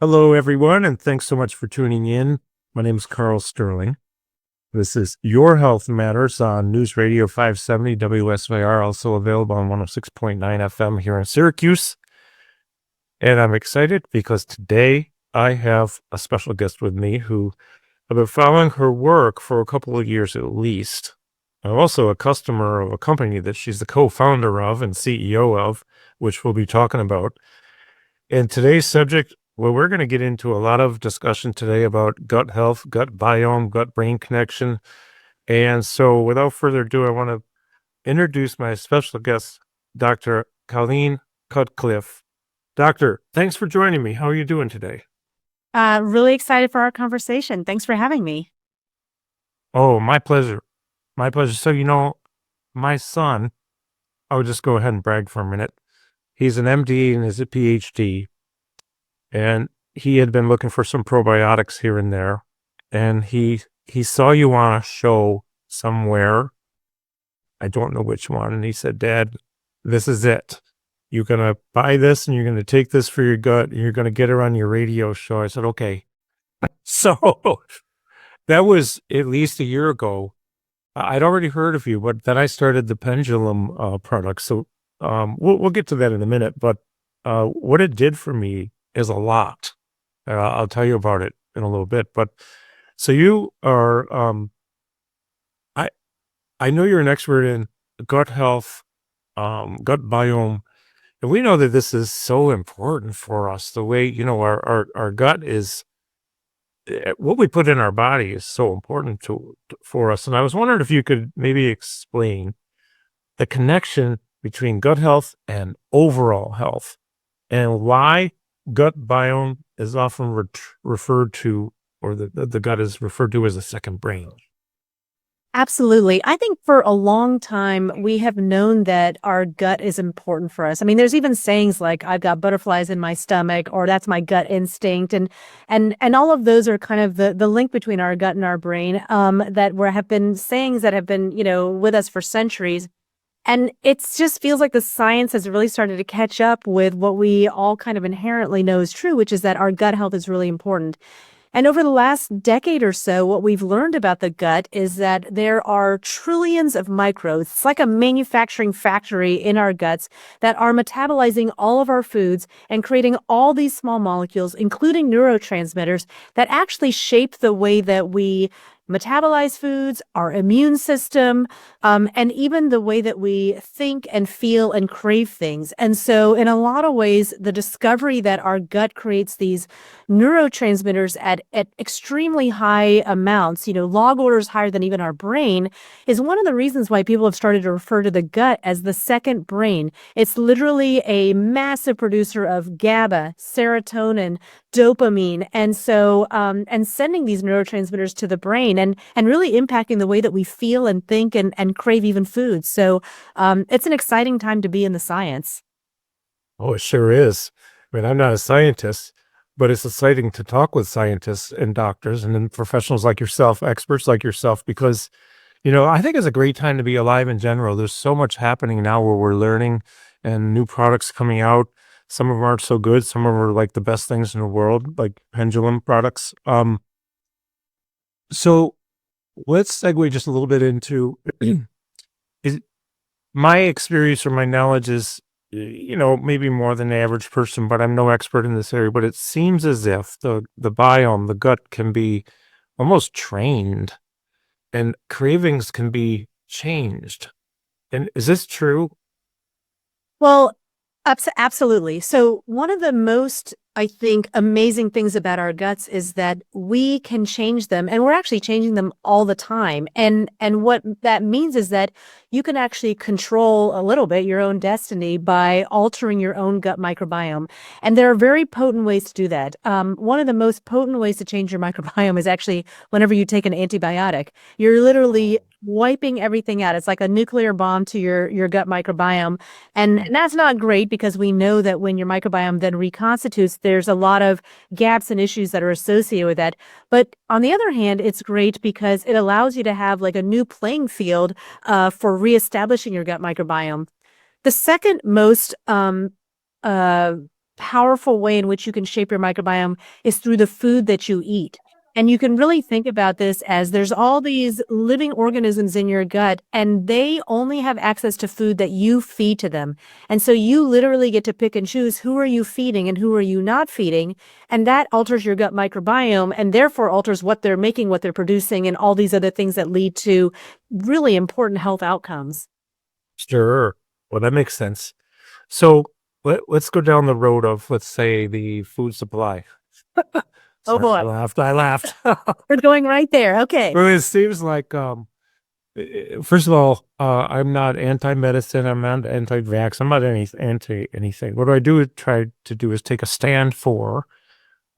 Hello, everyone, and thanks so much for tuning in. My name is Carl Sterling. This is Your Health Matters on NewsRadio 570 WSYR, also available on 106.9 FM here in Syracuse. And I'm excited because today I have a special guest with me who I've been following her work for a couple of years at least. I'm also a customer of a company that she's the co-founder of and CEO of, which we'll be talking about. And today's subject, well, we're going to get into a lot of discussion today about gut health, gut biome, gut brain connection. And so without further ado, I want to introduce my special guest, Dr. Colleen Cutcliffe. Doctor, thanks for joining me. How are you doing today? Really excited for our conversation. Thanks for having me. Oh, my pleasure. My pleasure. So, my son, I'll just go ahead and brag for a minute. He's an MD and is a PhD. And he had been looking for some probiotics here and there. And he saw you on a show somewhere. I don't know which one. And he said, Dad, this is it. You're going to buy this and you're going to take this for your gut and you're going to get her on your radio show. I said, okay. So that was at least a year ago. I'd already heard of you, but then I started the Pendulum product. So we'll get to that in a minute. But what it did for me is a lot. I'll tell you about it in a little bit. But so you are, I know you're an expert in gut health, gut biome, and we know that this is so important for us. The way our gut is, what we put in our body is so important for us. And I was wondering if you could maybe explain the connection between gut health and overall health, and why gut biome is often referred to, or the gut is referred to as a second brain. Absolutely. I think for a long time, we have known that our gut is important for us. I mean, there's even sayings like, I've got butterflies in my stomach, or that's my gut instinct. And all of those are kind of the link between our gut and our brain, that have been sayings that have been, with us for centuries. And it just feels like the science has really started to catch up with what we all kind of inherently know is true, which is that our gut health is really important. And over the last decade or so, what we've learned about the gut is that there are trillions of microbes. It's like a manufacturing factory in our guts that are metabolizing all of our foods and creating all these small molecules, including neurotransmitters, that actually shape the way that we metabolize foods, our immune system, and even the way that we think and feel and crave things. And so in a lot of ways, the discovery that our gut creates these neurotransmitters at extremely high amounts, log orders higher than even our brain, is one of the reasons why people have started to refer to the gut as the second brain. It's literally a massive producer of GABA, serotonin, dopamine, and so and sending these neurotransmitters to the brain and really impacting the way that we feel and think and crave even food. So it's an exciting time to be in the science. Oh, it sure is. I mean, I'm not a scientist, but it's exciting to talk with scientists and doctors and then professionals like yourself, experts like yourself, because, I think it's a great time to be alive in general. There's so much happening now where we're learning and new products coming out. Some of them aren't so good. Some of them are like the best things in the world, like Pendulum products. So let's segue just a little bit into is my experience or my knowledge is, maybe more than the average person, but I'm no expert in this area. But it seems as if the biome, the gut, can be almost trained, and cravings can be changed. And is this true? Well, absolutely. So one of the most, I think, amazing things about our guts is that we can change them, and we're actually changing them all the time. And what that means is that you can actually control a little bit your own destiny by altering your own gut microbiome. And there are very potent ways to do that. One of the most potent ways to change your microbiome is actually whenever you take an antibiotic. You're literally wiping everything out. It's like a nuclear bomb to your gut microbiome. And that's not great because we know that when your microbiome then reconstitutes, there's a lot of gaps and issues that are associated with that. But on the other hand, it's great because it allows you to have like a new playing field for reestablishing your gut microbiome. The second most powerful way in which you can shape your microbiome is through the food that you eat. And you can really think about this as there's all these living organisms in your gut, and they only have access to food that you feed to them. And so you literally get to pick and choose who are you feeding and who are you not feeding. And that alters your gut microbiome and therefore alters what they're making, what they're producing, and all these other things that lead to really important health outcomes. Sure. Well, that makes sense. So let's go down the road of, let's say, the food supply. Oh Sorry, I boy, laughed. I laughed. we're going right there. Okay. Well, it seems like, first of all, I'm not anti-medicine. I'm not anti-vax. I'm not anti anything. What I do try to do is take a stand for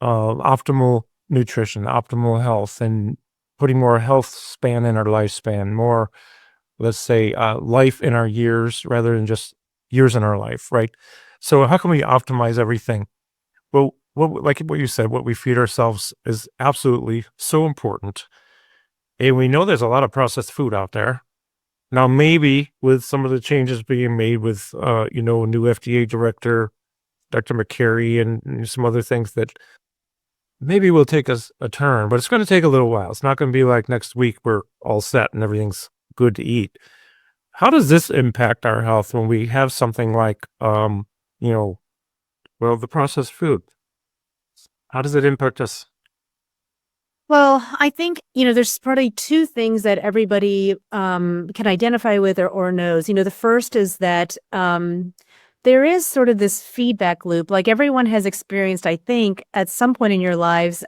optimal nutrition, optimal health, and putting more health span in our lifespan, more, let's say, life in our years rather than just years in our life, right? So how can we optimize everything? Well, like what you said, what we feed ourselves is absolutely so important. And we know there's a lot of processed food out there. Now, maybe with some of the changes being made with, a new FDA director, Dr. McCary, and some other things that maybe will take us a turn, but it's going to take a little while. It's not going to be like next week we're all set and everything's good to eat. How does this impact our health when we have something like, the processed food? How does it impact us? Well, I think, there's probably two things that everybody can identify with or knows. The first is that there is sort of this feedback loop. Like everyone has experienced, I think, at some point in your lives,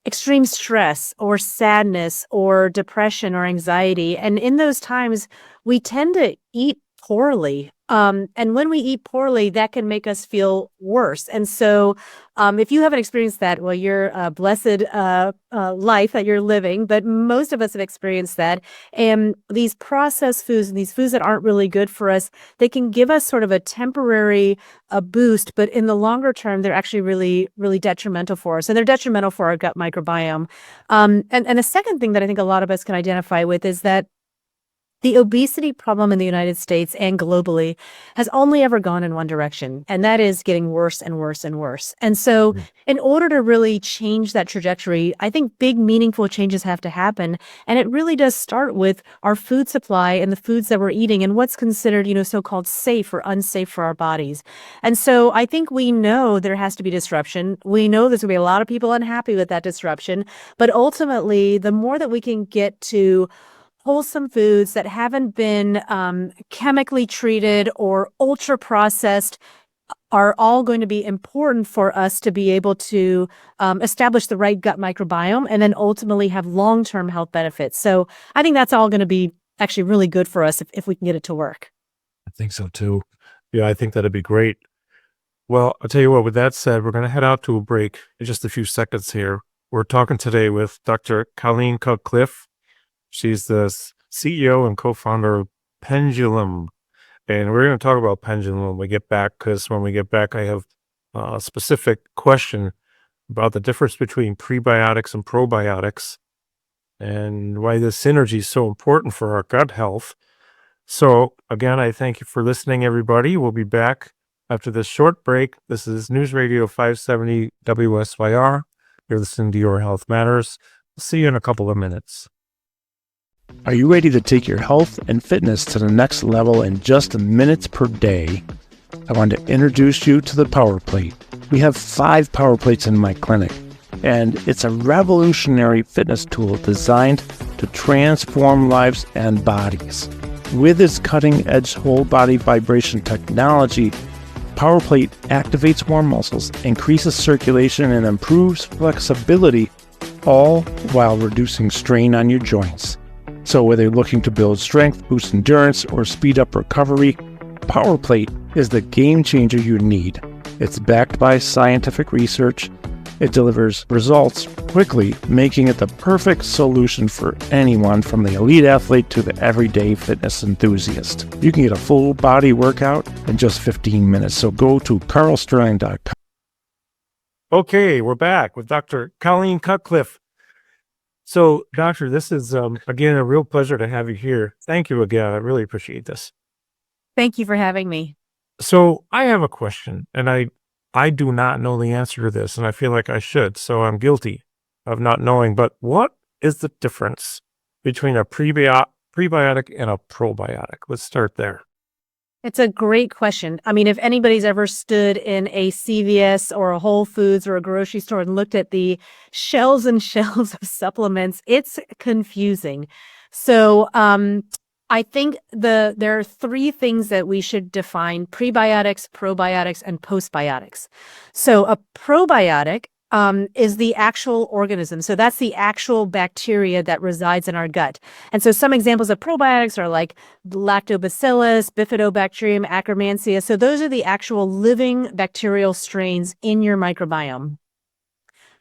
extreme stress or sadness or depression or anxiety. And in those times, we tend to eat poorly. And when we eat poorly, that can make us feel worse. And so if you haven't experienced that, well, you're a blessed life that you're living, but most of us have experienced that. And these processed foods and these foods that aren't really good for us, they can give us sort of a temporary boost, but in the longer term, they're actually really, really detrimental for us. And they're detrimental for our gut microbiome. And the second thing that I think a lot of us can identify with is that the obesity problem in the United States and globally has only ever gone in one direction, and that is getting worse and worse and worse. And so, in order to really change that trajectory, I think big, meaningful changes have to happen. And it really does start with our food supply and the foods that we're eating and what's considered, so-called safe or unsafe for our bodies. And so, I think we know there has to be disruption. We know there's going to be a lot of people unhappy with that disruption. But ultimately, the more that we can get to wholesome foods that haven't been chemically treated or ultra processed are all going to be important for us to be able to establish the right gut microbiome and then ultimately have long-term health benefits. So I think that's all going to be actually really good for us if we can get it to work. I think so too. Yeah, I think that'd be great. Well, I'll tell you what, with that said, we're going to head out to a break in just a few seconds here. We're talking today with Dr. Colleen Cutcliffe. She's the CEO and co-founder of Pendulum. And we're going to talk about Pendulum when we get back, because when we get back, I have a specific question about the difference between prebiotics and probiotics and why this synergy is so important for our gut health. So again, I thank you for listening, everybody. We'll be back after this short break. This is News Radio 570 WSYR. You're listening to Your Health Matters. See you in a couple of minutes. Are you ready to take your health and fitness to the next level in just minutes per day? I want to introduce you to the Power Plate. We have 5 Power Plates in my clinic, and it's a revolutionary fitness tool designed to transform lives and bodies. With its cutting-edge whole body vibration technology, Power Plate activates more muscles, increases circulation, and improves flexibility, all while reducing strain on your joints. So whether you're looking to build strength, boost endurance, or speed up recovery, Power Plate is the game changer you need. It's backed by scientific research. It delivers results quickly, making it the perfect solution for anyone from the elite athlete to the everyday fitness enthusiast. You can get a full body workout in just 15 minutes, so go to carlsterling.com. Okay, we're back with Dr. Colleen Cutcliffe. So, Doctor, this is, again, a real pleasure to have you here. Thank you again. I really appreciate this. Thank you for having me. So, I have a question, and I I do not know the answer to this, and I feel like I should, so I'm guilty of not knowing. But what is the difference between a prebiotic and a probiotic? Let's start there. It's a great question. I mean, if anybody's ever stood in a CVS or a Whole Foods or a grocery store and looked at the shelves and shelves of supplements, it's confusing. So, I think there are three things that we should define: prebiotics, probiotics, and postbiotics. So a probiotic is the actual organism. So that's the actual bacteria that resides in our gut. And so some examples of probiotics are like lactobacillus, bifidobacterium, akkermansia. So those are the actual living bacterial strains in your microbiome.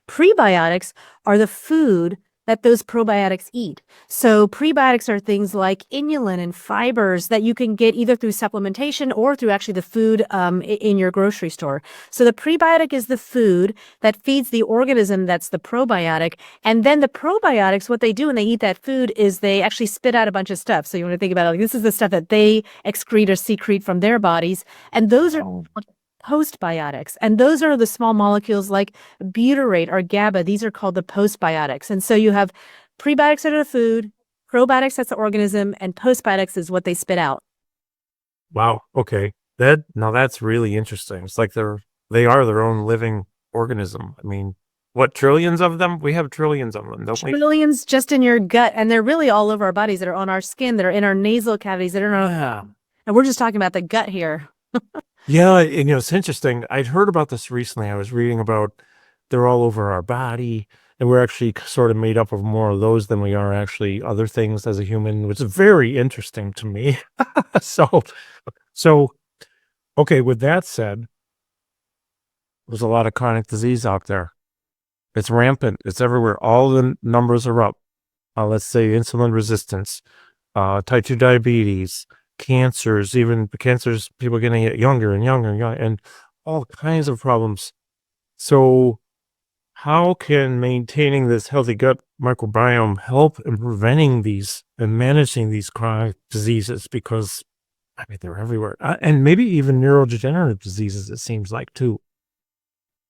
Prebiotics are the food that those probiotics eat. So prebiotics are things like inulin and fibers that you can get either through supplementation or through actually the food in your grocery store. So the prebiotic is the food that feeds the organism that's the probiotic. And then the probiotics, what they do when they eat that food is they actually spit out a bunch of stuff. So you want to think about it, like this is the stuff that they excrete or secrete from their bodies. And those are postbiotics. And those are the small molecules like butyrate or GABA. These are called the postbiotics. And so you have prebiotics that are the food, probiotics that's the organism, and postbiotics is what they spit out. Wow. Okay. That's really interesting. It's like they are their own living organism. I mean, what, trillions of them? We have trillions of them, don't we? Trillions just in your gut, and they're really all over our bodies, that are on our skin, that are in our nasal cavities, that are in our, and we're just talking about the gut here. Yeah, and, it's interesting. I'd heard about this recently. I was reading about they're all over our body, and we're actually sort of made up of more of those than we are actually other things as a human, which is very interesting to me. So, okay, with that said, there's a lot of chronic disease out there. It's rampant. It's everywhere. All the numbers are up. Let's say insulin resistance, type 2 diabetes, cancers, even cancers, people getting it younger and younger and younger, and all kinds of problems. So how can maintaining this healthy gut microbiome help in preventing these and managing these chronic diseases? Because, I mean, they're everywhere. And maybe even neurodegenerative diseases, it seems like, too.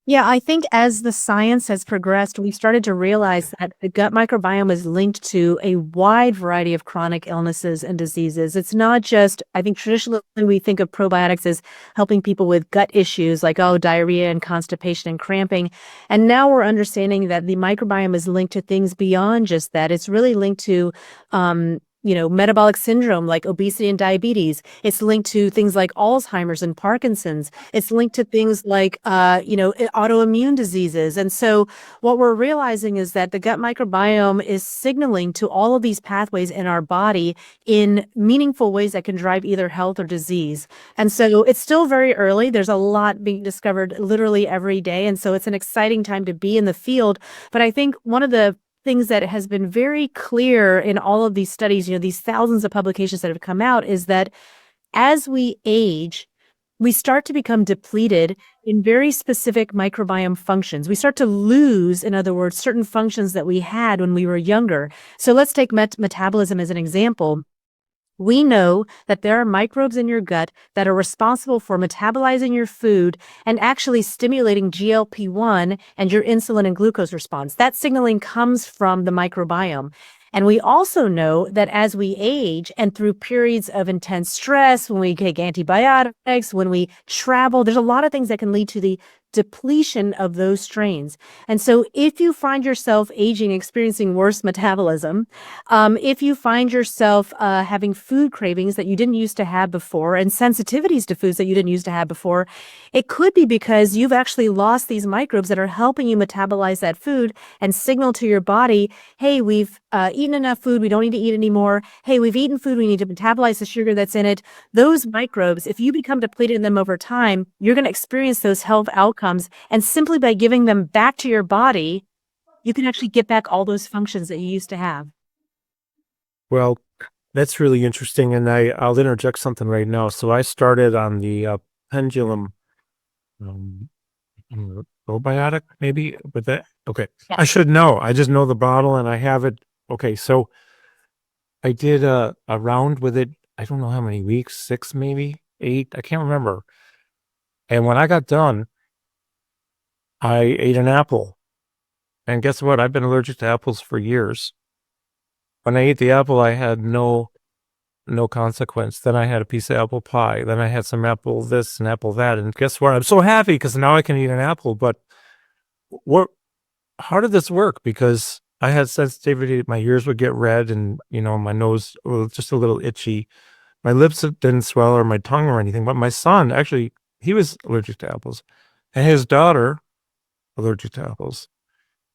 Yeah, I think as the science has progressed, we've started to realize that the gut microbiome is linked to a wide variety of chronic illnesses and diseases. It's not just, I think traditionally we think of probiotics as helping people with gut issues like, diarrhea and constipation and cramping. And now we're understanding that the microbiome is linked to things beyond just that. It's really linked to, metabolic syndrome like obesity and diabetes. It's linked to things like Alzheimer's and Parkinson's. It's linked to things like, autoimmune diseases. And so what we're realizing is that the gut microbiome is signaling to all of these pathways in our body in meaningful ways that can drive either health or disease. And so it's still very early. There's a lot being discovered literally every day. And so it's an exciting time to be in the field. But I think one of the things that has been very clear in all of these studies, these thousands of publications that have come out, is that as we age, we start to become depleted in very specific microbiome functions. We start to lose, in other words, certain functions that we had when we were younger. So let's take metabolism as an example. We know that there are microbes in your gut that are responsible for metabolizing your food and actually stimulating GLP-1 and your insulin and glucose response. That signaling comes from the microbiome. And we also know that as we age and through periods of intense stress, when we take antibiotics, when we travel, there's a lot of things that can lead to the depletion of those strains. And so if you find yourself aging, experiencing worse metabolism, if you find yourself having food cravings that you didn't used to have before and sensitivities to foods that you didn't used to have before, it could be because you've actually lost these microbes that are helping you metabolize that food and signal to your body, hey, we've eaten enough food, we don't need to eat anymore. Hey, we've eaten food, we need to metabolize the sugar that's in it. Those microbes, if you become depleted in them over time, you're going to experience those health outcomes. And simply by giving them back to your body, you can actually get back all those functions that you used to have. Well, that's really interesting, and I'll interject something right now. So I started on the Pendulum probiotic, maybe, with that. Okay, Yeah. I should know. I just know the bottle, and I have it. Okay, so I did a round with it. I don't know how many weeks, 6 maybe, 8. I can't remember. And when I got done, I ate an apple. And guess what? I've been allergic to apples for years. When I ate the apple, I had no consequence. Then I had a piece of apple pie. Then I had some apple this and apple that. And guess what? I'm so happy because now I can eat an apple. But what? How did this work? Because I had sensitivity. My ears would get red, and my nose was just a little itchy. My lips didn't swell or my tongue or anything. But my son actually, he was allergic to apples, and his daughter allergic to apples.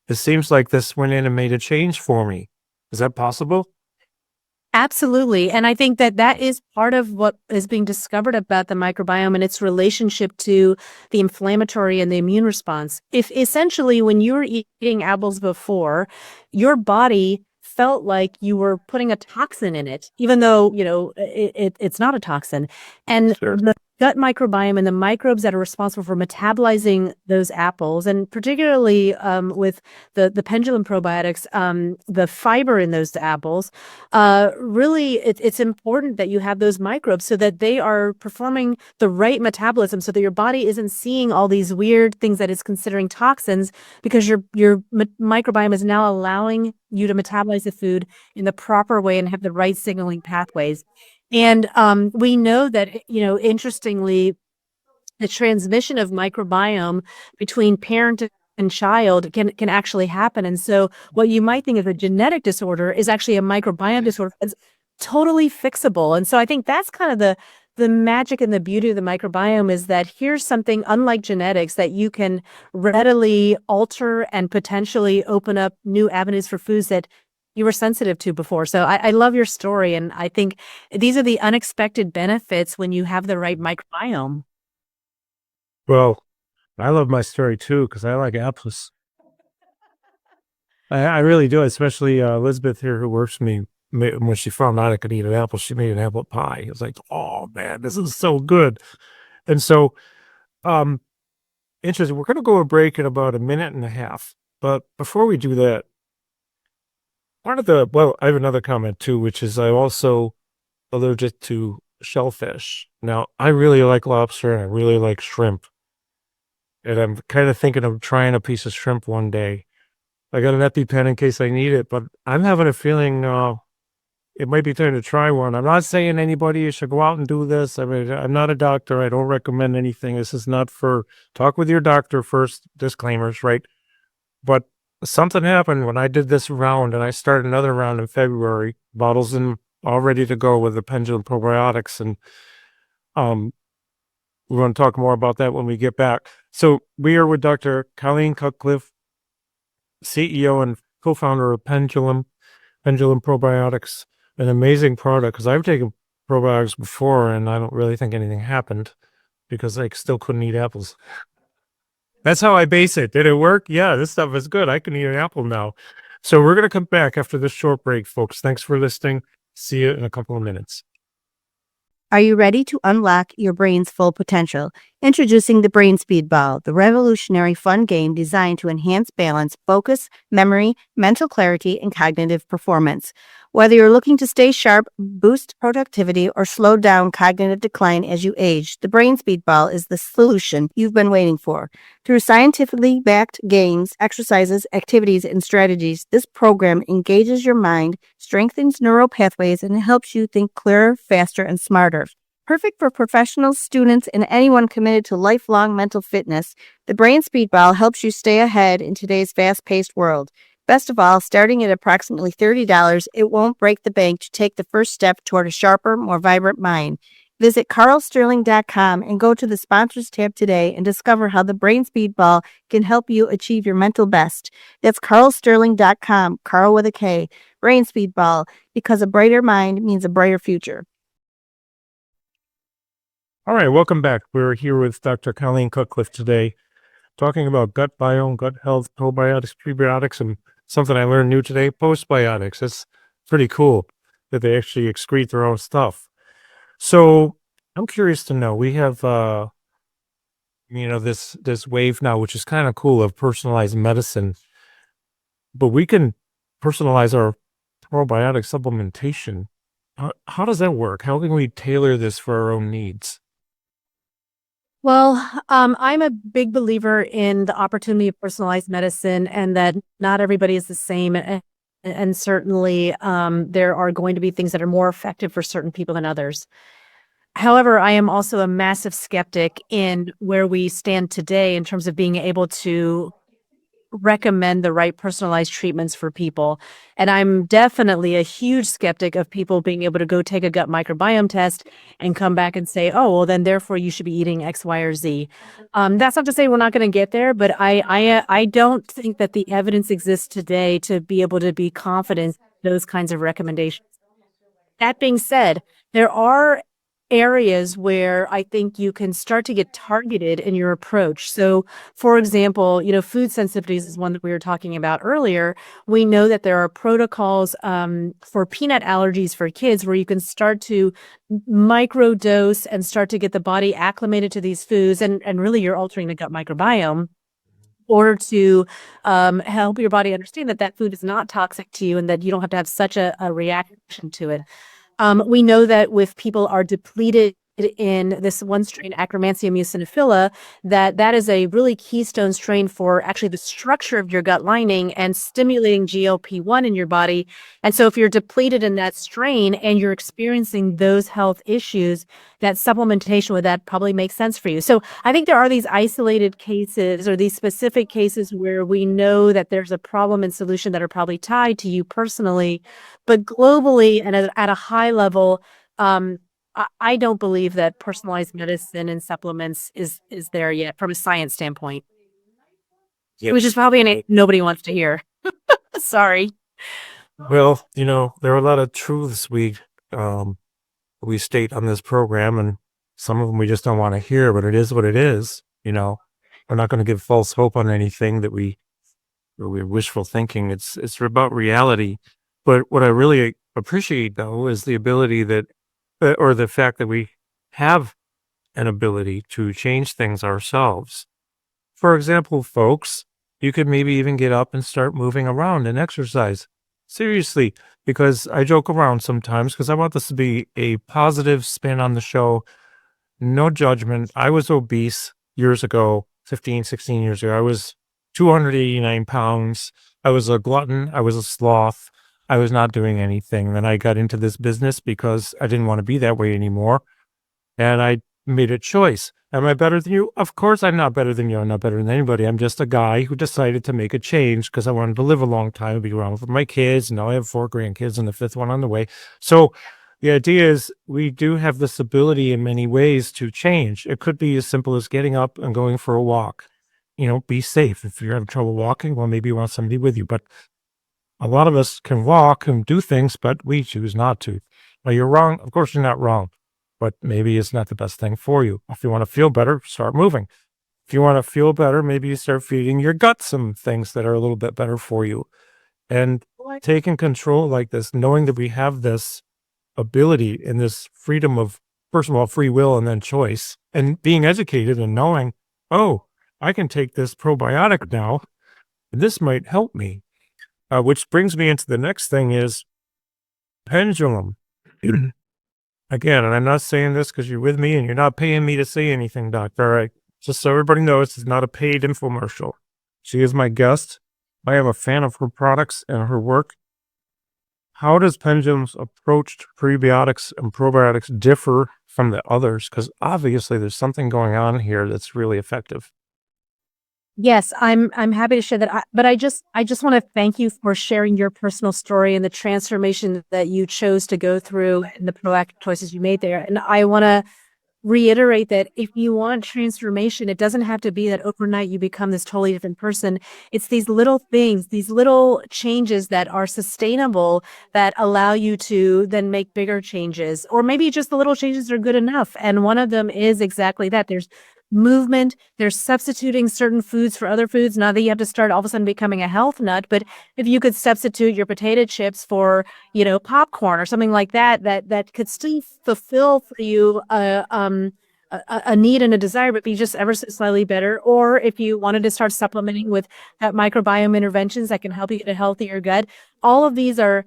It seems like this went in and made a change for me. Is that possible? Absolutely. And I think that that is part of what is being discovered about the microbiome and its relationship to the inflammatory and the immune response. If essentially when you were eating apples before, your body felt like you were putting a toxin in it, even though, it's not a toxin. And Sure. the gut microbiome and the microbes that are responsible for metabolizing those apples, and particularly with the pendulum probiotics, the fiber in those apples, really it's important that you have those microbes so that they are performing the right metabolism so that your body isn't seeing all these weird things that it's considering toxins, because your microbiome is now allowing you to metabolize the food in the proper way and have the right signaling pathways. And we know that, interestingly, the transmission of microbiome between parent and child can actually happen. And so what you might think of a genetic disorder is actually a microbiome disorder. It's totally fixable. And so I think that's kind of the magic and the beauty of the microbiome, is that here's something unlike genetics that you can readily alter and potentially open up new avenues for foods that you were sensitive to before. So I love your story. And I think these are the unexpected benefits when you have the right microbiome. Well, I love my story too because I like apples. I really do, especially Elizabeth here, who works for me. When she found out I could eat an apple, she made an apple pie. It was like, oh man, this is so good. And so, um, interesting. We're going to go a break in about a minute and a half. But before we do that, I have another comment too, which is I'm also allergic to shellfish. Now, I really like lobster and I really like shrimp. And I'm kind of thinking of trying a piece of shrimp one day. I got an EpiPen in case I need it, but I'm having a feeling it might be time to try one. I'm not saying anybody should go out and do this. I mean, I'm not a doctor. I don't recommend anything. This is not for talk with your doctor first. Disclaimers, right? But something happened when I did this round, and I started another round in February. Bottles in all ready to go with the Pendulum probiotics, and um, we're going to talk more about that when we get back. So we are with Dr. Colleen Cutcliffe, CEO and co-founder of Pendulum Probiotics, an amazing product because I've taken probiotics before and I don't really think anything happened because I still couldn't eat apples. That's how I base it. Did it work? Yeah, this stuff is good. I can eat an apple now. So we're going to come back after this short break, folks. Thanks for listening. See you in a couple of minutes. Are you ready to unlock your brain's full potential? Introducing the Brain Speedball, the revolutionary fun game designed to enhance balance, focus, memory, mental clarity, and cognitive performance. Whether you're looking to stay sharp, boost productivity, or slow down cognitive decline as you age, the Brain Speedball is the solution you've been waiting for. Through scientifically backed games, exercises, activities, and strategies, this program engages your mind, strengthens neural pathways, and helps you think clearer, faster, and smarter. Perfect for professionals, students, and anyone committed to lifelong mental fitness, the Brain Speedball helps you stay ahead in today's fast-paced world. Best of all, starting at approximately $30, it won't break the bank to take the first step toward a sharper, more vibrant mind. Visit carlsterling.com and go to the Sponsors tab today and discover how the Brain Speedball can help you achieve your mental best. That's carlsterling.com, Carl with a K. Brain Speedball, because a brighter mind means a brighter future. All right, welcome back. We're here with Dr. Colleen Cutcliffe today, talking about gut biome, gut health, probiotics, prebiotics, and something I learned new today, postbiotics. It's pretty cool that they actually excrete their own stuff. So I'm curious to know, we have, this wave now, which is kind of cool, of personalized medicine, but we can personalize our probiotic supplementation. How does that work? How can we tailor this for our own needs? Well, I'm a big believer in the opportunity of personalized medicine and that not everybody is the same. And certainly, there are going to be things that are more effective for certain people than others. However, I am also a massive skeptic in where we stand today in terms of being able to recommend the right personalized treatments for people. And I'm definitely a huge skeptic of people being able to go take a gut microbiome test and come back and say, oh, well, then therefore you should be eating X, Y, or Z. That's not to say we're not going to get there, but I don't think that the evidence exists today to be able to be confident in those kinds of recommendations. That being said, there are areas where I think you can start to get targeted in your approach. So, for example, food sensitivities is one that we were talking about earlier. We know that there are protocols for peanut allergies for kids where you can start to microdose and start to get the body acclimated to these foods. And really, you're altering the gut microbiome order to help your body understand that that food is not toxic to you and that you don't have to have such a reaction to it. We know that if people are depleted in this one strain, Akkermansia muciniphila, that is a really keystone strain for actually the structure of your gut lining and stimulating GLP-1 in your body. And so if you're depleted in that strain and you're experiencing those health issues, that supplementation with that probably makes sense for you. So I think there are these isolated cases or these specific cases where we know that there's a problem and solution that are probably tied to you personally, but globally and at a high level, I don't believe that personalized medicine and supplements is there yet from a science standpoint, which is probably nobody wants to hear. Sorry. Well, there are a lot of truths we state on this program, and some of them we just don't want to hear, but it is what it is. We're not going to give false hope on anything that we're wishful thinking. It's about reality. But what I really appreciate, though, is the ability or the fact that we have an ability to change things ourselves. For example, folks, you could maybe even get up and start moving around and exercise. Seriously, because I joke around sometimes because I want this to be a positive spin on the show. No judgment. I was obese years ago, 15, 16 years ago. I was 289 pounds. I was a glutton. I was a sloth. I was not doing anything. Then I got into this business because I didn't want to be that way anymore. And I made a choice. Am I better than you? Of course I'm not better than you. I'm not better than anybody. I'm just a guy who decided to make a change because I wanted to live a long time and be around with my kids. And now I have 4 grandkids and the 5th one on the way. So the idea is we do have this ability in many ways to change. It could be as simple as getting up and going for a walk. Be safe. If you're having trouble walking, well, maybe you want somebody with you. But a lot of us can walk and do things, but we choose not to. Well, you're wrong. Of course, you're not wrong. But maybe it's not the best thing for you. If you want to feel better, start moving. If you want to feel better, maybe you start feeding your gut some things that are a little bit better for you. And taking control like this, knowing that we have this ability and this freedom of, first of all, free will and then choice, and being educated and knowing, oh, I can take this probiotic now, and this might help me. Which brings me into the next thing is Pendulum. Again, and I'm not saying this because you're with me and you're not paying me to say anything, Doctor. All right. Just so everybody knows, it's not a paid infomercial. She is my guest. I am a fan of her products and her work. How does Pendulum's approach to prebiotics and probiotics differ from the others? Because obviously there's something going on here that's really effective. Yes, I'm happy to share that. But I just want to thank you for sharing your personal story and the transformation that you chose to go through and the proactive choices you made there. And I want to reiterate that if you want transformation, it doesn't have to be that overnight you become this totally different person. It's these little things, these little changes that are sustainable that allow you to then make bigger changes, or maybe just the little changes are good enough. And one of them is exactly that. There's movement, there's substituting certain foods for other foods. Not that you have to start all of a sudden becoming a health nut, but if you could substitute your potato chips for, popcorn or something like that, that could still fulfill for you a need and a desire, but be just ever so slightly better. Or if you wanted to start supplementing with that microbiome interventions that can help you get a healthier gut, all of these are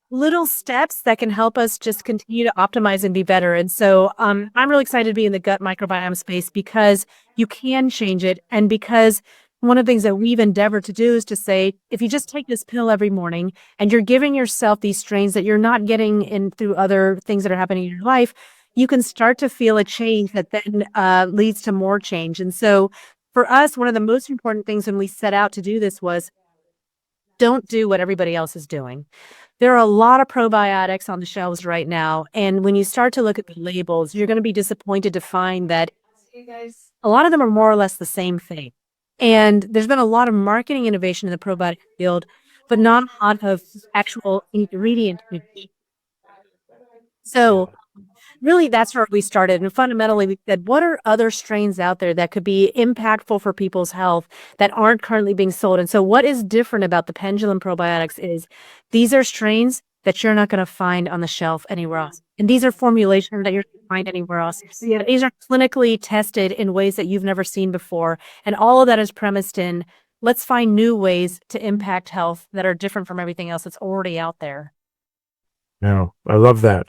little steps that can help us just continue to optimize and be better. And so I'm really excited to be in the gut microbiome space because you can change it. And because one of the things that we've endeavored to do is to say, if you just take this pill every morning and you're giving yourself these strains that you're not getting in through other things that are happening in your life, you can start to feel a change that then leads to more change. And so for us, one of the most important things when we set out to do this was don't do what everybody else is doing. There are a lot of probiotics on the shelves right now. And when you start to look at the labels, you're going to be disappointed to find that a lot of them are more or less the same thing. And there's been a lot of marketing innovation in the probiotic field, but not a lot of actual ingredient. So really, that's where we started. And fundamentally, we said, what are other strains out there that could be impactful for people's health that aren't currently being sold? And so what is different about the Pendulum probiotics is these are strains that you're not going to find on the shelf anywhere else. And these are formulations that you're not going to find anywhere else. Yeah, these are clinically tested in ways that you've never seen before. And all of that is premised in, let's find new ways to impact health that are different from everything else that's already out there. Yeah, I love that.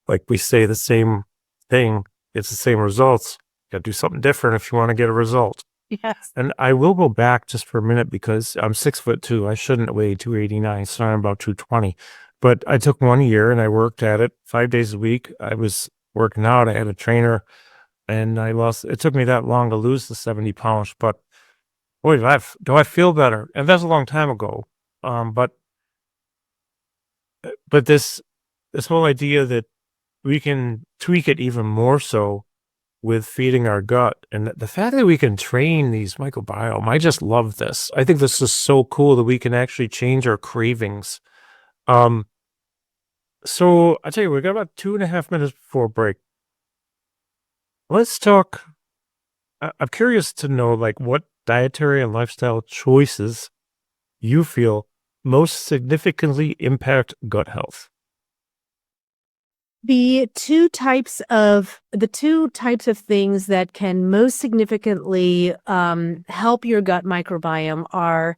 Like we say the same thing, it's the same results. You got to do something different if you want to get a result. Yes. And I will go back just for a minute because I'm 6'2". I shouldn't weigh 289, so I'm about 220. But I took 1 year and I worked at it 5 days a week. I was working out. I had a trainer and it took me that long to lose the 70 pounds. But boy, do I feel better. And that's a long time ago. But this whole idea that we can tweak it even more so with feeding our gut. And the fact that we can train these microbiome, I just love this. I think this is so cool that we can actually change our cravings. So I tell you, we got about 2.5 minutes before break. Let's talk. I'm curious to know, like, what dietary and lifestyle choices you feel most significantly impact gut health. The two types of things that can most significantly help your gut microbiome are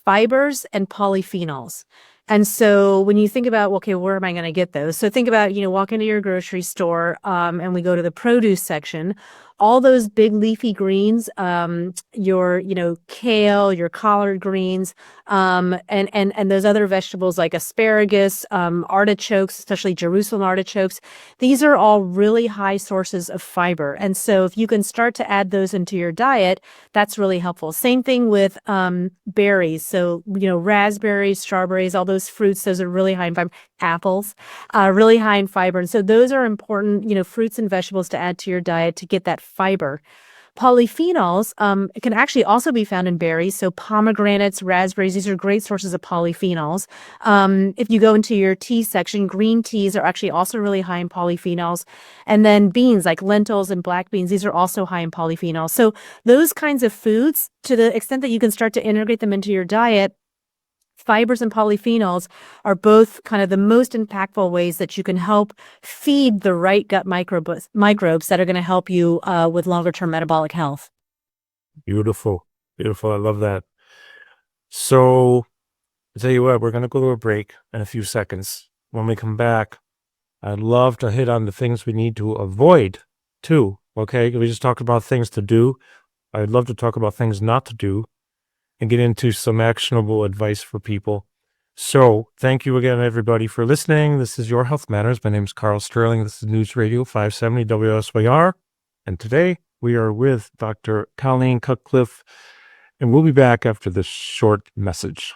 fibers and polyphenols. And so when you think about, okay, where am I going to get those? So think about, walk into your grocery store and we go to the produce section. All those big leafy greens, your kale, your collard greens, and those other vegetables like asparagus, artichokes, especially Jerusalem artichokes. These are all really high sources of fiber. And so if you can start to add those into your diet, that's really helpful. Same thing with berries. So, raspberries, strawberries, all those fruits, those are really high in fiber. Apples, really high in fiber. And so those are important, fruits and vegetables to add to your diet to get that fiber. Polyphenols can actually also be found in berries. So pomegranates, raspberries, these are great sources of polyphenols. If you go into your tea section, green teas are actually also really high in polyphenols. And then beans like lentils and black beans, these are also high in polyphenols. So those kinds of foods, to the extent that you can start to integrate them into your diet, fibers and polyphenols are both kind of the most impactful ways that you can help feed the right gut microbes that are going to help you with longer-term metabolic health. Beautiful. Beautiful. I love that. So I'll tell you what, we're going to go to a break in a few seconds. When we come back, I'd love to hit on the things we need to avoid too. Okay. We just talked about things to do. I'd love to talk about things not to do and get into some actionable advice for people. So thank you again, everybody, for listening. This is Your Health Matters. My name is Carl Sterling. This is News Radio 570 WSYR. And today we are with Dr. Colleen Cutcliffe, and we'll be back after this short message.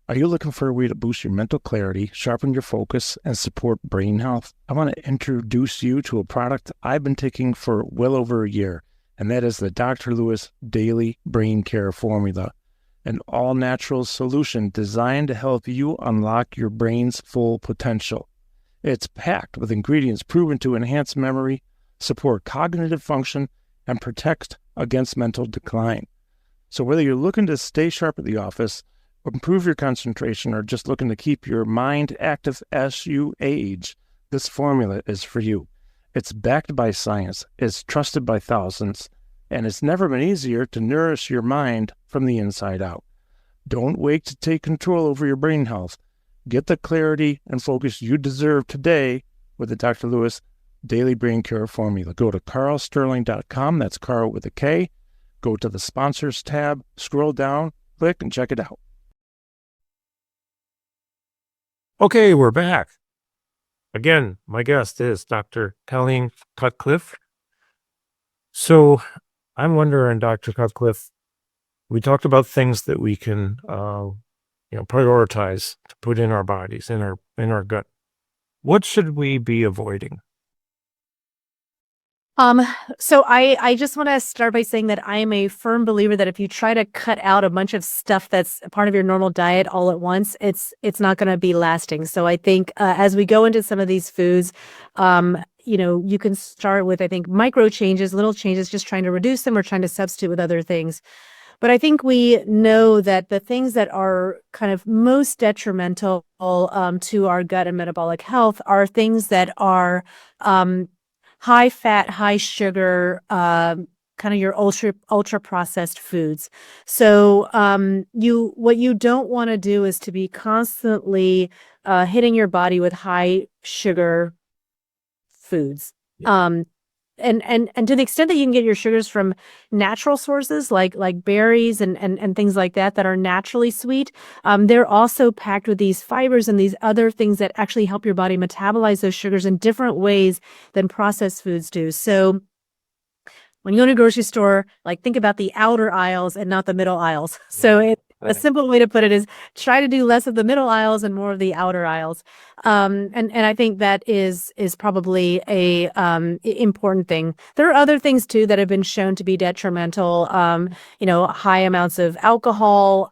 Are you looking for a way to boost your mental clarity, sharpen your focus, and support brain health? I want to introduce you to a product I've been taking for well over a year, and that is the Dr. Lewis Daily Brain Care Formula, an all-natural solution designed to help you unlock your brain's full potential. It's packed with ingredients proven to enhance memory, support cognitive function, and protect against mental decline. So whether you're looking to stay sharp at the office, improve your concentration, or just looking to keep your mind active as you age, this formula is for you. It's backed by science, it's trusted by thousands, and it's never been easier to nourish your mind from the inside out. Don't wait to take control over your brain health. Get the clarity and focus you deserve today with the Dr. Lewis Daily Brain Care Formula. Go to carlsterling.com. That's Carl with a K. Go to the sponsors tab, scroll down, click, and check it out. Okay, we're back. Again, my guest is Dr. Colleen Cutcliffe. So I'm wondering, Dr. Cutcliffe, we talked about things that we can, prioritize to put in our bodies, in our gut. What should we be avoiding? So I just want to start by saying that I am a firm believer that if you try to cut out a bunch of stuff that's a part of your normal diet all at once, it's not going to be lasting. So I think as we go into some of these foods, you can start with, I think, micro changes, little changes, just trying to reduce them or trying to substitute with other things. But I think we know that the things that are kind of most detrimental to our gut and metabolic health are things that are high fat, high sugar, kind of your ultra processed foods. So what you don't want to do is to be constantly hitting your body with high sugar foods. Yeah. And to the extent that you can get your sugars from natural sources like berries and things like that are naturally sweet, they're also packed with these fibers and these other things that actually help your body metabolize those sugars in different ways than processed foods do. So when you go to a grocery store, think about the outer aisles and not the middle aisles. So a simple way to put it is try to do less of the middle aisles and more of the outer aisles. And I think that is probably a important thing. There are other things too that have been shown to be detrimental. High amounts of alcohol,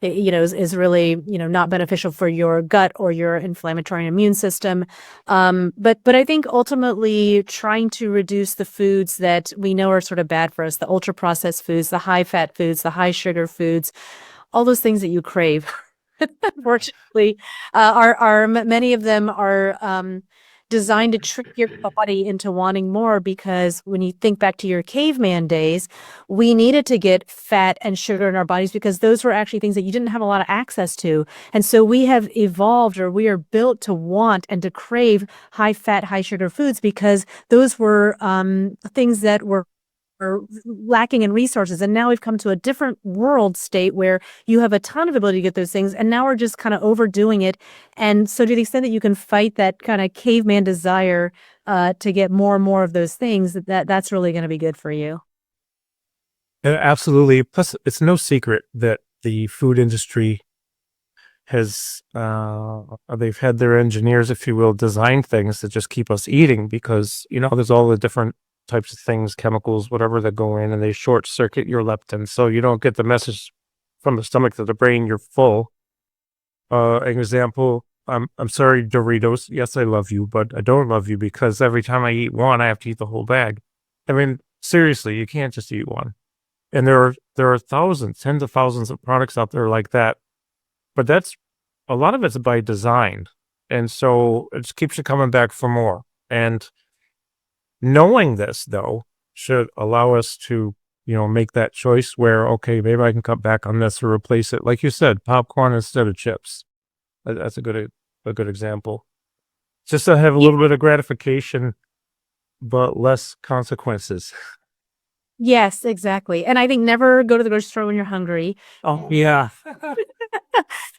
is really, not beneficial for your gut or your inflammatory immune system. But I think ultimately trying to reduce the foods that we know are sort of bad for us, the ultra processed foods, the high fat foods, the high sugar foods, all those things that you crave. Unfortunately, many of them are designed to trick your body into wanting more, because when you think back to your caveman days, we needed to get fat and sugar in our bodies because those were actually things that you didn't have a lot of access to. And so we have evolved, or we are built to want and to crave high fat, high sugar foods because those were things that were lacking in resources. And now we've come to a different world state where you have a ton of ability to get those things. And now we're just kind of overdoing it. And so to the extent that you can fight that kind of caveman desire to get more and more of those things, that's really going to be good for you. Absolutely. Plus, it's no secret that the food industry has, they've had their engineers, if you will, design things that just keep us eating because, there's all the different types of things, chemicals, whatever that go in, and they short circuit your leptin. So you don't get the message from the stomach to the brain, you're full. An example, I'm sorry, Doritos. Yes, I love you, but I don't love you because every time I eat one, I have to eat the whole bag. I mean, seriously, you can't just eat one. And there are thousands, tens of thousands of products out there like that. But that's, a lot of it's by design. And so it just keeps you coming back for more. And knowing this, though, should allow us to, make that choice where, okay, maybe I can cut back on this or replace it. Like you said, popcorn instead of chips. That's a good example. Just to have a little bit of gratification, but less consequences. Yes, exactly. And I think never go to the grocery store when you're hungry. Oh, yeah.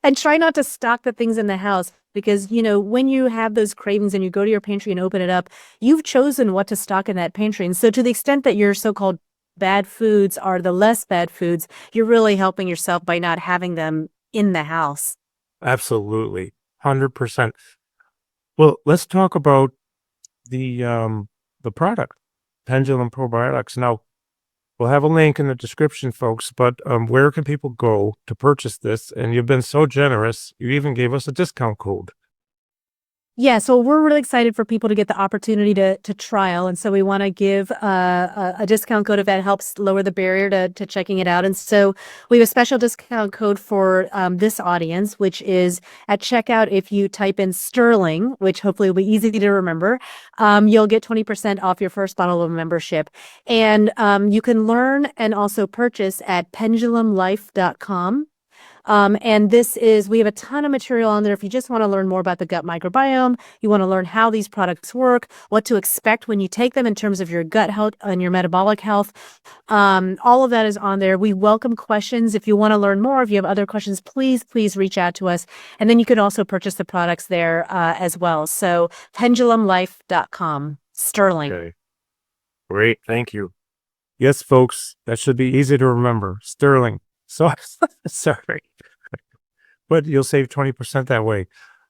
And try not to stock the things in the house because, when you have those cravings and you go to your pantry and open it up, you've chosen what to stock in that pantry. And so to the extent that your so-called bad foods are the less bad foods, you're really helping yourself by not having them in the house. Absolutely. 100%. Well, let's talk about the product, Pendulum Probiotics. Now, we'll have a link in the description, folks, but where can people go to purchase this? And you've been so generous, you even gave us a discount code. Yeah, so we're really excited for people to get the opportunity to trial. And so we want to give a discount code if that helps lower the barrier to checking it out. And so we have a special discount code for this audience, which is at checkout. If you type in Sterling, which hopefully will be easy to remember, you'll get 20% off your first bottle of membership. And you can learn and also purchase at pendulumlife.com. And we have a ton of material on there. If you just want to learn more about the gut microbiome, you want to learn how these products work, what to expect when you take them in terms of your gut health and your metabolic health. All of that is on there. We welcome questions. If you want to learn more, if you have other questions, please reach out to us. And then you can also purchase the products there as well. So pendulumlife.com. Sterling. Okay. Great. Thank you. Yes, folks, that should be easy to remember. Sterling. So sorry, but you'll save 20% that way.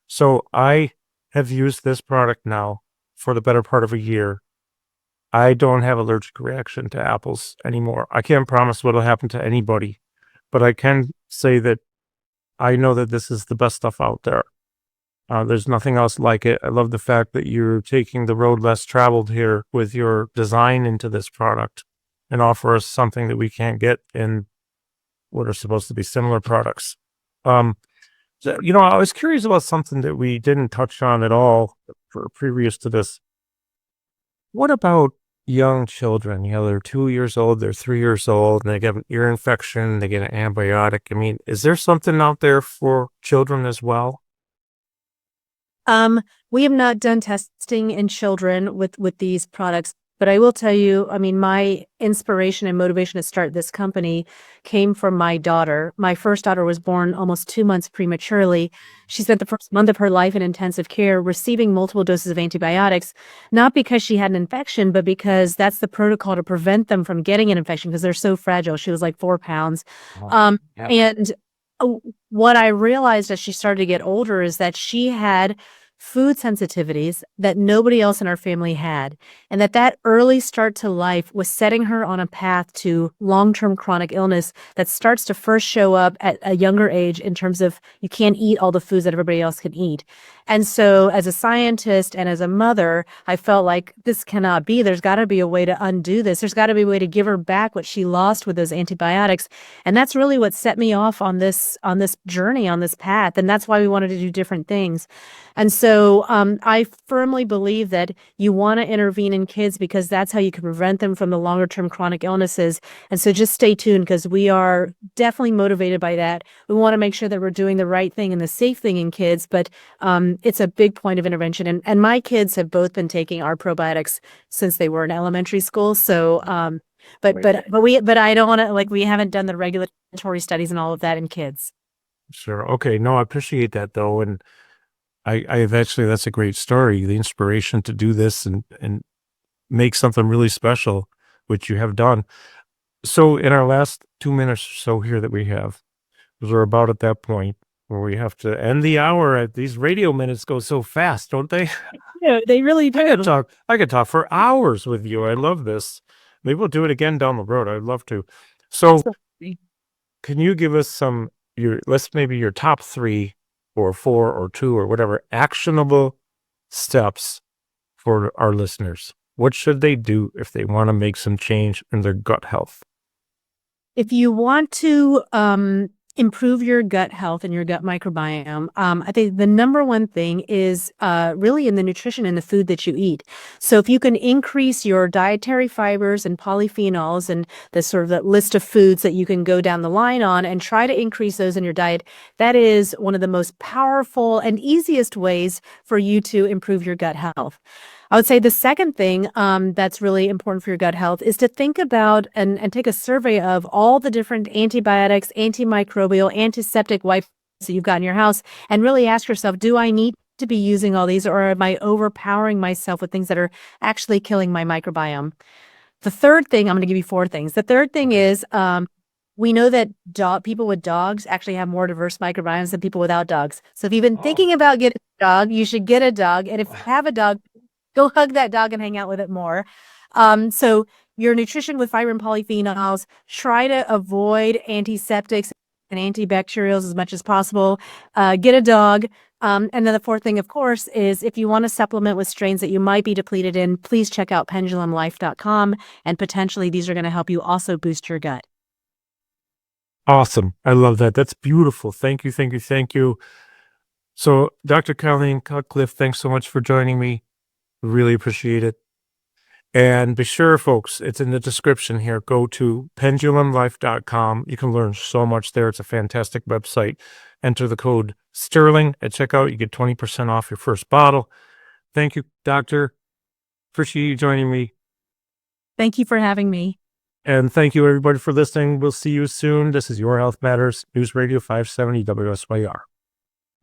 So I have used this product now for the better part of a year. I don't have allergic reaction to apples anymore. I can't promise what'll happen to anybody, but I can say that I know that this is the best stuff out there. There's nothing else like it. I love the fact that you're taking the road less traveled here with your design into this product and offer us something that we can't get in what are supposed to be similar products. I was curious about something that we didn't touch on at all previous to this. What about young children? They're 2 years old, they're 3 years old, and they get an ear infection, they get an antibiotic. I mean, is there something out there for children as well? We have not done testing in children with these products, but I will tell you, I mean, my inspiration and motivation to start this company came from my daughter. My first daughter was born almost 2 months prematurely. She spent the first month of her life in intensive care receiving multiple doses of antibiotics, not because she had an infection, but because that's the protocol to prevent them from getting an infection because they're so fragile. She was like 4 pounds. Yeah. And what I realized as she started to get older is that she had food sensitivities that nobody else in our family had, and that early start to life was setting her on a path to long-term chronic illness that starts to first show up at a younger age in terms of you can't eat all the foods that everybody else can eat. And so as a scientist and as a mother, I felt like this cannot be. There's got to be a way to undo this. There's got to be a way to give her back what she lost with those antibiotics. And that's really what set me off on this journey, on this path. And that's why we wanted to do different things. And so I firmly believe that you want to intervene in kids because that's how you can prevent them from the longer term chronic illnesses. And so just stay tuned because we are definitely motivated by that. We want to make sure that we're doing the right thing and the safe thing in kids, but it's a big point of intervention. And my kids have both been taking our probiotics since they were in elementary school. So, but I don't want to, we haven't done the regulatory studies and all of that in kids. Sure. Okay. No, I appreciate that though. And I've actually, that's a great story. The inspiration to do this and make something really special, which you have done. So in our last 2 minutes or so here that we have, because we're about at that point where we have to end the hour. These radio minutes go so fast, don't they? Yeah, they really do. I could talk for hours with you. I love this. Maybe we'll do it again down the road. I'd love to. So can you give us maybe your top 3 or 4 or 2 or whatever actionable steps for our listeners? What should they do if they want to make some change in their gut health? If you want to improve your gut health and your gut microbiome, I think the number one thing is really in the nutrition and the food that you eat. So if you can increase your dietary fibers and polyphenols and the sort of that list of foods that you can go down the line on and try to increase those in your diet, that is one of the most powerful and easiest ways for you to improve your gut health. I would say the second thing that's really important for your gut health is to think about and take a survey of all the different antibiotics, antimicrobial, antiseptic wipes that you've got in your house and really ask yourself, do I need to be using all these or am I overpowering myself with things that are actually killing my microbiome? The third thing, I'm going to give you 4 things. The third thing is we know that people with dogs actually have more diverse microbiomes than people without dogs. So if you've been thinking about getting a dog, you should get a dog. And if you have a dog, go hug that dog and hang out with it more. So your nutrition with fiber and polyphenols, try to avoid antiseptics and antibacterials as much as possible. Get a dog. And then the 4th thing, of course, is if you want to supplement with strains that you might be depleted in, please check out pendulumlife.com. And potentially these are going to help you also boost your gut. Awesome. I love that. That's beautiful. Thank you. Thank you. Thank you. So Dr. Colleen Cutcliffe, thanks so much for joining me. Really appreciate it. And be sure, folks, it's in the description here. Go to pendulumlife.com. You can learn so much there. It's a fantastic website. Enter the code Sterling at checkout. You get 20% off your first bottle. Thank you, Doctor. Appreciate you joining me. Thank you for having me. And thank you, everybody, for listening. We'll see you soon. This is Your Health Matters, News Radio 570 WSYR.